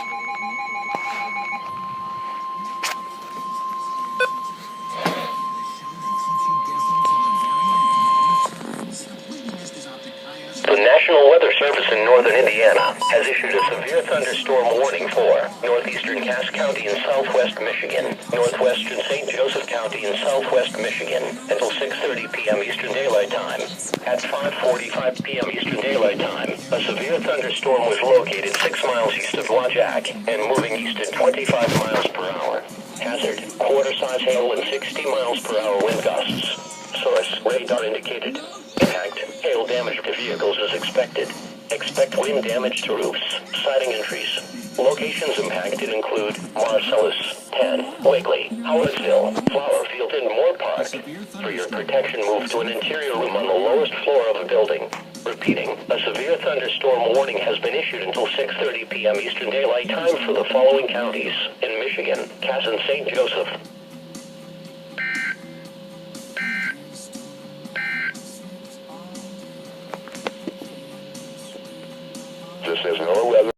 The National Weather Service in northern Indiana has issued a severe thunderstorm warning for northeastern Cass County in southwest Michigan, northwestern St. Joseph County in southwest Michigan until 6:30 p.m. Eastern Daylight Time. At 5:45 p.m. Eastern Daylight Time, a severe thunderstorm was located 6 miles east of Wajack and moving east at 25 miles per hour. Hazard: quarter-size hail and 60 miles per hour wind gusts. Source: radar indicated. Impact: hail damage to vehicles is expected. Expect wind damage to roofs, siding and trees. Locations impacted include Marcellus, Penn, Wakely, Howardsville, Flower Field, and Moore Park. For your protection, move to an interior room on the lowest floor of a building. Repeating, a severe thunderstorm warning has been issued until 6:30 p.m. Eastern Daylight Time for the following counties in Michigan: Cass and St. Joseph. This is no weather.